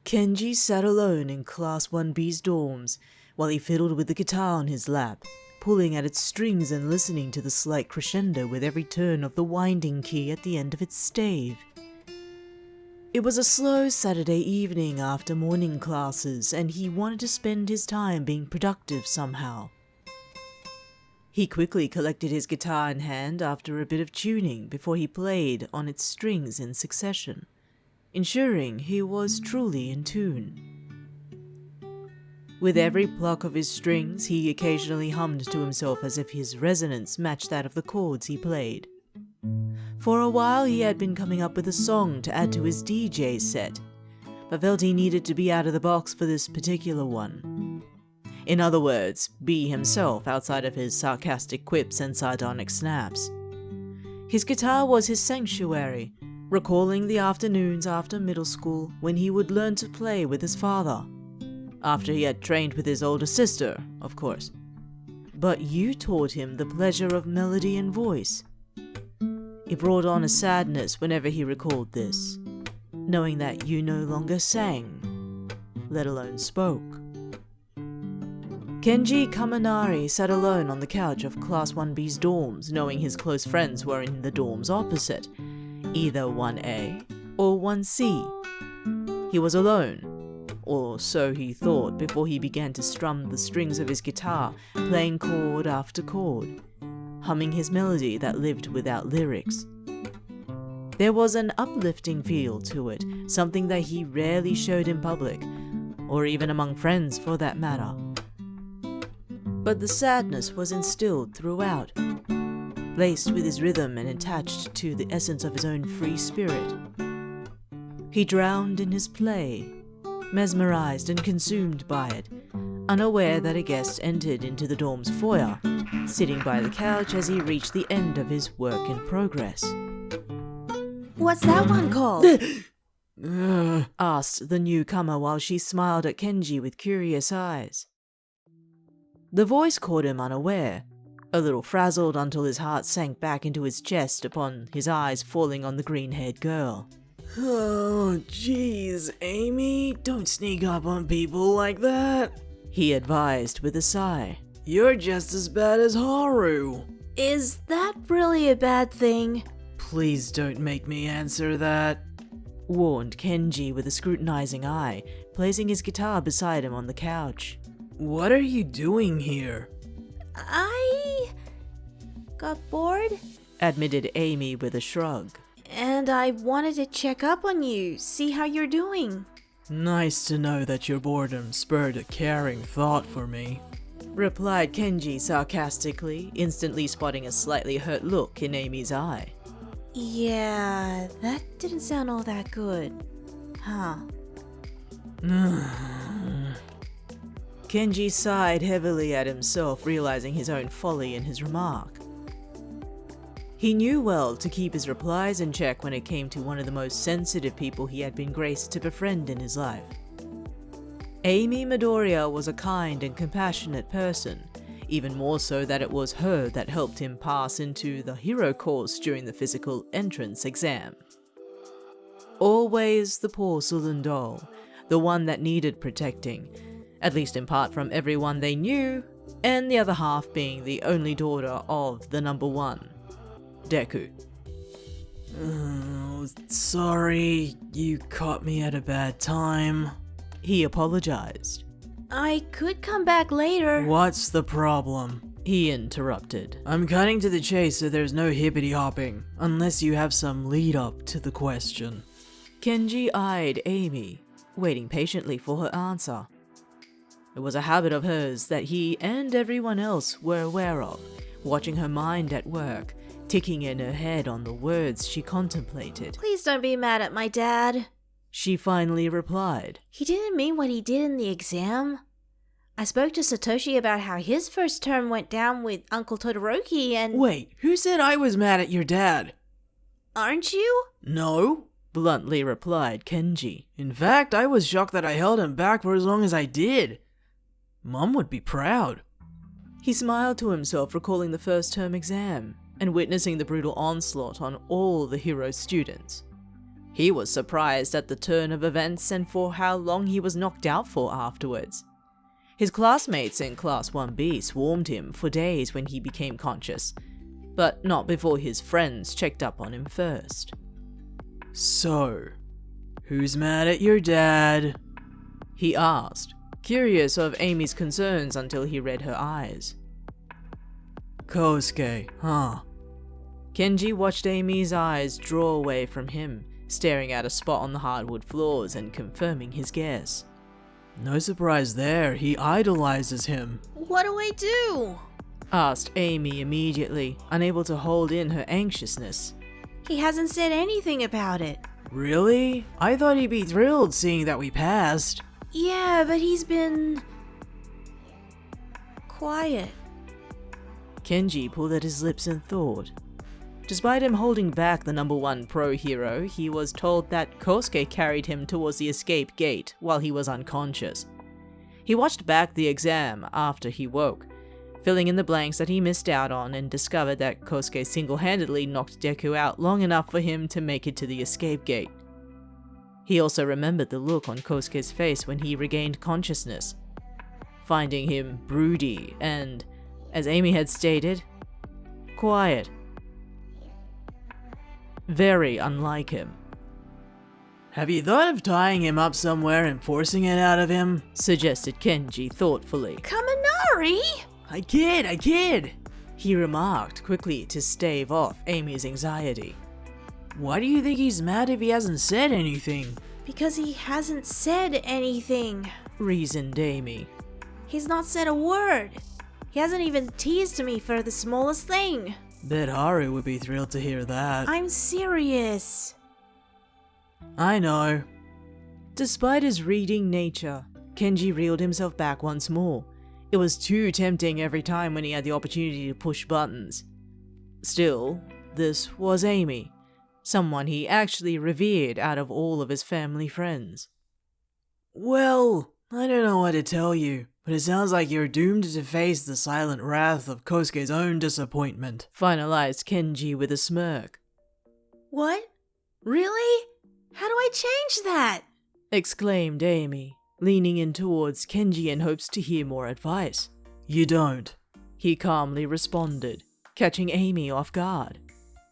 Kenji sat alone in Class 1B's dorms while he fiddled with the guitar on his lap, pulling at its strings and listening to the slight crescendo with every turn of the winding key at the end of its stave. It was a slow Saturday evening after morning classes, and he wanted to spend his time being productive somehow. He quickly collected his guitar in hand after a bit of tuning before he played on its strings in succession, ensuring he was truly in tune. With every pluck of his strings, he occasionally hummed to himself as if his resonance matched that of the chords he played. For a while he had been coming up with a song to add to his DJ set, but felt he needed to be out of the box for this particular one. In other words, be himself outside of his sarcastic quips and sardonic snaps. His guitar was his sanctuary, recalling the afternoons after middle school when he would learn to play with his father. After he had trained with his older sister, of course. But you taught him the pleasure of melody and voice. It brought on a sadness whenever he recalled this, knowing that you no longer sang, let alone spoke. Kenji Kaminari sat alone on the couch of Class 1B's dorms, knowing his close friends were in the dorms opposite, either 1A or 1C. He was alone. Or so he thought before he began to strum the strings of his guitar, playing chord after chord, humming his melody that lived without lyrics. There was an uplifting feel to it, something that he rarely showed in public, or even among friends for that matter. But the sadness was instilled throughout, laced with his rhythm and attached to the essence of his own free spirit. He drowned in his play, mesmerized and consumed by it, unaware that a guest entered into the dorm's foyer, sitting by the couch as he reached the end of his work in progress. "What's that one called?" asked the newcomer while she smiled at Kenji with curious eyes. The voice caught him unaware, a little frazzled until his heart sank back into his chest upon his eyes falling on the green-haired girl. "Oh, jeez, Amy, don't sneak up on people like that," he advised with a sigh. "You're just as bad as Haru." "Is that really a bad thing?" "Please don't make me answer that," warned Kenji with a scrutinizing eye, placing his guitar beside him on the couch. "What are you doing here?" "I got bored," admitted Amy with a shrug. "And I wanted to check up on you, see how you're doing." "Nice to know that your boredom spurred a caring thought for me," replied Kenji sarcastically, instantly spotting a slightly hurt look in Amy's eye. "Yeah, that didn't sound all that good. Huh." Kenji sighed heavily at himself, realizing his own folly in his remark. He knew well to keep his replies in check when it came to one of the most sensitive people he had been graced to befriend in his life. Amy Midoriya was a kind and compassionate person, even more so that it was her that helped him pass into the hero course during the physical entrance exam. Always the porcelain doll, the one that needed protecting, at least in part from everyone they knew, and the other half being the only daughter of the number one, Deku. "Oh, sorry, you caught me at a bad time," he apologized. "I could come back later." "What's the problem?" he interrupted. "I'm cutting to the chase so there's no hippity hopping, unless you have some lead up to the question." Kenji eyed Amy, waiting patiently for her answer. It was a habit of hers that he and everyone else were aware of, watching her mind at work, ticking in her head on the words she contemplated. "Please don't be mad at my dad," she finally replied. "He didn't mean what he did in the exam. I spoke to Satoshi about how his first term went down with Uncle Todoroki and—" "Wait, who said I was mad at your dad?" "Aren't you?" "No," bluntly replied Kenji. "In fact, I was shocked that I held him back for as long as I did. Mom would be proud." He smiled to himself, recalling the first term exam and witnessing the brutal onslaught on all the hero students. He was surprised at the turn of events and for how long he was knocked out for afterwards. His classmates in Class 1B swarmed him for days when he became conscious, but not before his friends checked up on him first. So, who's mad at your dad? He asked, curious of Amy's concerns until he read her eyes. Kosuke, huh? Kenji watched Amy's eyes draw away from him, staring at a spot on the hardwood floors and confirming his guess. No surprise there, he idolizes him. What do I do? Asked Amy immediately, unable to hold in her anxiousness. He hasn't said anything about it. Really? I thought he'd be thrilled seeing that we passed. Yeah, but he's been... quiet. Kenji pulled at his lips in thought. Despite him holding back the #1 pro hero, he was told that Kosuke carried him towards the escape gate while he was unconscious. He watched back the exam after he woke, filling in the blanks that he missed out on, and discovered that Kosuke single-handedly knocked Deku out long enough for him to make it to the escape gate. He also remembered the look on Kosuke's face when he regained consciousness, finding him broody and, as Amy had stated, quiet. Very unlike him. Have you thought of tying him up somewhere and forcing it out of him? Suggested Kenji thoughtfully. Kaminari? I kid! He remarked quickly to stave off Amy's anxiety. Why do you think he's mad if he hasn't said anything? Because he hasn't said anything. Reasoned Amy. He's not said a word. He hasn't even teased me for the smallest thing. Bet Haru would be thrilled to hear that. I'm serious. I know. Despite his reading nature, Kenji reeled himself back once more. It was too tempting every time when he had the opportunity to push buttons. Still, this was Amy, someone he actually revered out of all of his family friends. Well, I don't know what to tell you, but it sounds like you're doomed to face the silent wrath of Kosuke's own disappointment. Finalized Kenji with a smirk. What? Really? How do I change that? Exclaimed Amy, leaning in towards Kenji in hopes to hear more advice. You don't. He calmly responded, catching Amy off guard.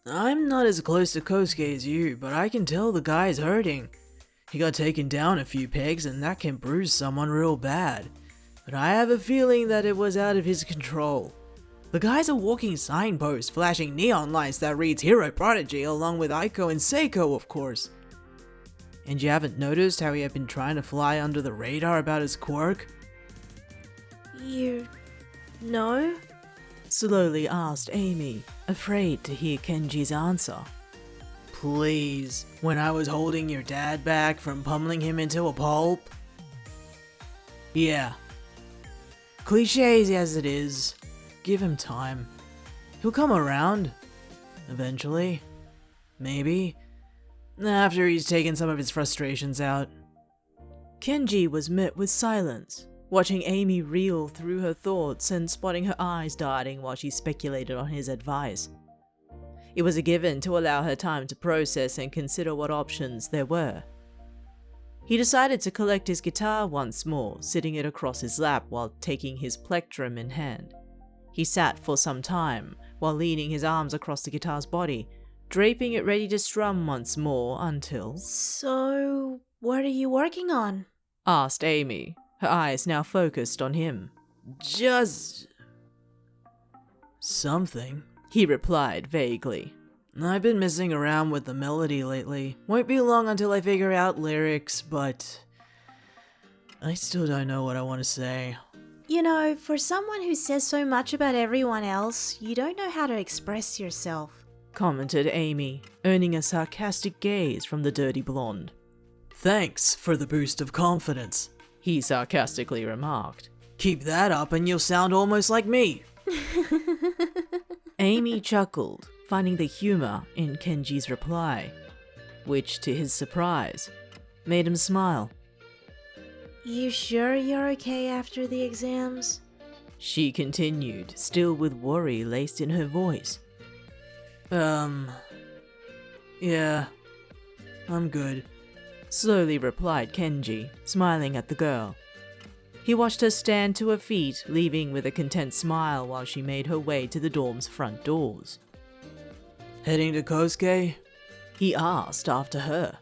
I'm not as close to Kosuke as you, but I can tell the guy's hurting. He got taken down a few pegs and that can bruise someone real bad. But I have a feeling that it was out of his control. The guy's a walking signpost flashing neon lights that reads Hero Prodigy along with Aiko and Seiko, of course. And you haven't noticed how he had been trying to fly under the radar about his quirk? You... know? Slowly asked Amy, afraid to hear Kenji's answer. Please, when I was holding your dad back from pummeling him into a pulp? Yeah. Clichés as it is, give him time. He'll come around. Eventually. Maybe. After he's taken some of his frustrations out. Kenji was met with silence, watching Amy reel through her thoughts and spotting her eyes darting while she speculated on his advice. It was a given to allow her time to process and consider what options there were. He decided to collect his guitar once more, sitting it across his lap while taking his plectrum in hand. He sat for some time, while leaning his arms across the guitar's body, draping it ready to strum once more until... So, what are you working on? Asked Amy, her eyes now focused on him. Just... something. He replied vaguely. I've been messing around with the melody lately. Won't be long until I figure out lyrics, but... I still don't know what I want to say. You know, for someone who says so much about everyone else, you don't know how to express yourself. Commented Amy, earning a sarcastic gaze from the dirty blonde. Thanks for the boost of confidence. He sarcastically remarked. Keep that up and you'll sound almost like me. Amy chuckled, finding the humor in Kenji's reply, which, to his surprise, made him smile. You sure you're okay after the exams? She continued, still with worry laced in her voice. Yeah. I'm good. Slowly replied Kenji, smiling at the girl. He watched her stand to her feet, leaving with a content smile while she made her way to the dorm's front doors. Heading to Kosuke? He asked after her.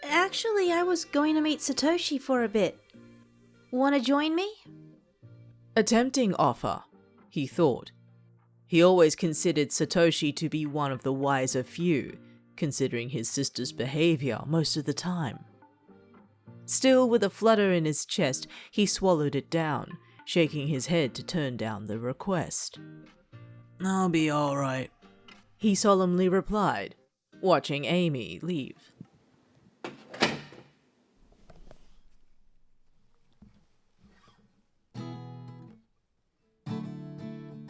Actually, I was going to meet Satoshi for a bit. Want to join me? A tempting offer, he thought. He always considered Satoshi to be one of the wiser few, considering his sister's behavior most of the time. Still, with a flutter in his chest, he swallowed it down, shaking his head to turn down the request. I'll be alright, he solemnly replied, watching Amy leave.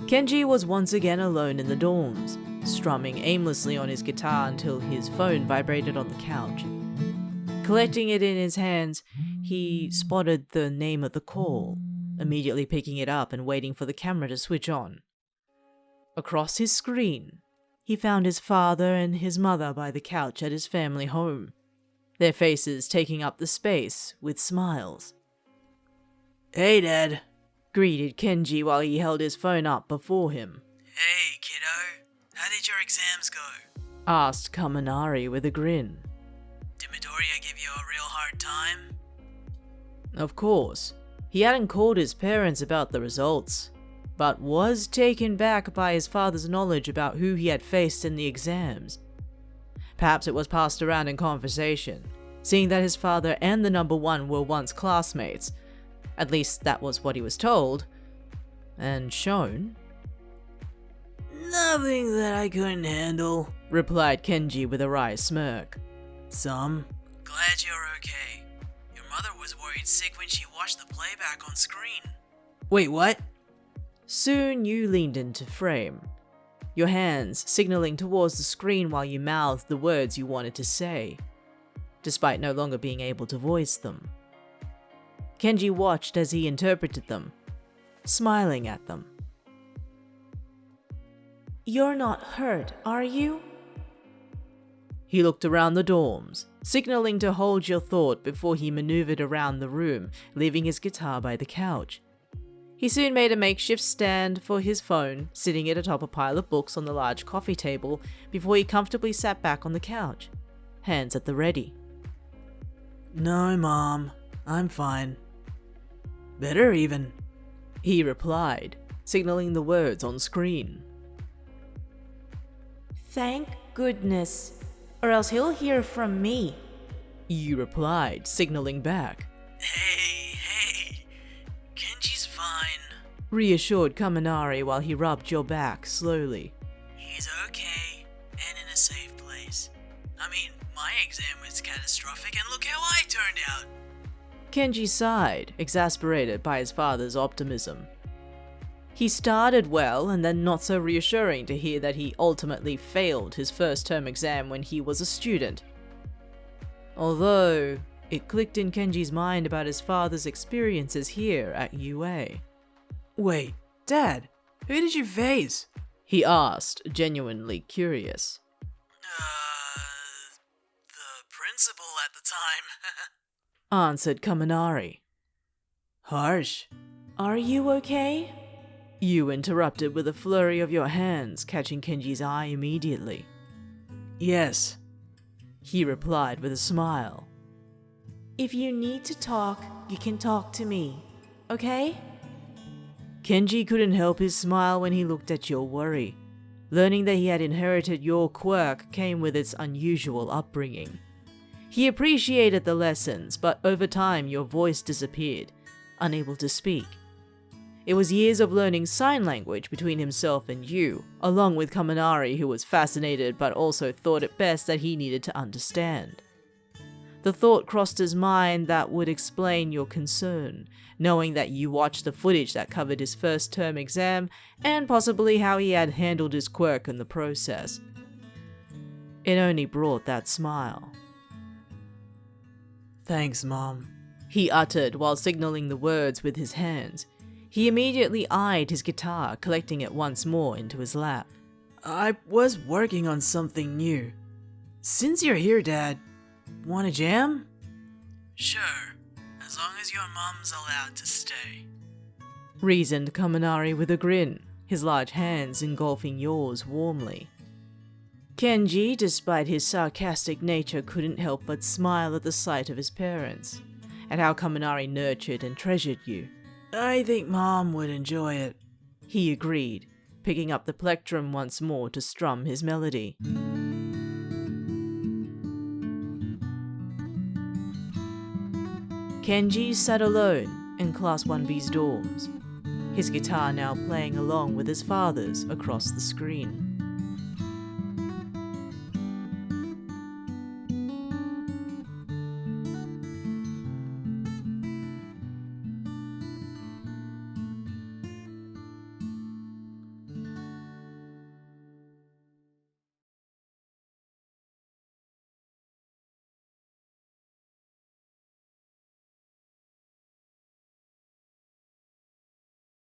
Kenji was once again alone in the dorms, strumming aimlessly on his guitar until his phone vibrated on the couch. Collecting it in his hands, he spotted the name of the call, immediately picking it up and waiting for the camera to switch on. Across his screen, he found his father and his mother by the couch at his family home, their faces taking up the space with smiles. Hey, Dad. Greeted Kenji while he held his phone up before him. Hey, kiddo. How did your exams go? Asked Kaminari with a grin. Did Midoriya give you a real hard time? Of course, he hadn't called his parents about the results, but was taken back by his father's knowledge about who he had faced in the exams. Perhaps it was passed around in conversation, seeing that his father and the number one were once classmates. At least that was what he was told, and shown. Nothing that I couldn't handle, replied Kenji with a wry smirk. Some. Glad you're okay. Your mother was worried sick when she watched the playback on screen. Wait, what? Soon you leaned into frame, your hands signaling towards the screen while you mouthed the words you wanted to say, despite no longer being able to voice them. Kenji watched as he interpreted them, smiling at them. You're not hurt, are you? He looked around the dorms, signaling to hold your thought before he maneuvered around the room, leaving his guitar by the couch. He soon made a makeshift stand for his phone, sitting it atop a pile of books on the large coffee table before he comfortably sat back on the couch, hands at the ready. No, Mom. I'm fine. Better even, he replied, signaling the words on screen. Thank goodness, or else he'll hear from me, you replied, signaling back. Hey, Kenji's fine, reassured Kaminari while he rubbed your back slowly. He's okay, and in a safe place. I mean, my exam was catastrophic, and look how I turned out. Kenji sighed, exasperated by his father's optimism. He started well, and then not so reassuring to hear that he ultimately failed his first term exam when he was a student. Although, it clicked in Kenji's mind about his father's experiences here at UA. Wait, Dad, who did you face? He asked, genuinely curious. The principal at the time. Answered Kaminari. Harsh. Are you okay? You interrupted with a flurry of your hands, catching Kenji's eye immediately. Yes, he replied with a smile. If you need to talk, you can talk to me, okay? Kenji couldn't help his smile when he looked at your worry. Learning that he had inherited your quirk came with its unusual upbringing. He appreciated the lessons, but over time your voice disappeared, unable to speak. It was years of learning sign language between himself and you, along with Kaminari, who was fascinated but also thought it best that he needed to understand. The thought crossed his mind that would explain your concern, knowing that you watched the footage that covered his first term exam and possibly how he had handled his quirk in the process. It only brought that smile. Thanks, Mom, he uttered while signaling the words with his hands. He immediately eyed his guitar, collecting it once more into his lap. I was working on something new. Since you're here, Dad, wanna jam? Sure, as long as your mom's allowed to stay, reasoned Kaminari with a grin, his large hands engulfing yours warmly. Kenji, despite his sarcastic nature, couldn't help but smile at the sight of his parents, at how Kaminari nurtured and treasured you. I think Mom would enjoy it, he agreed, picking up the plectrum once more to strum his melody. Kenji sat alone in Class 1B's dorms, his guitar now playing along with his father's across the screen.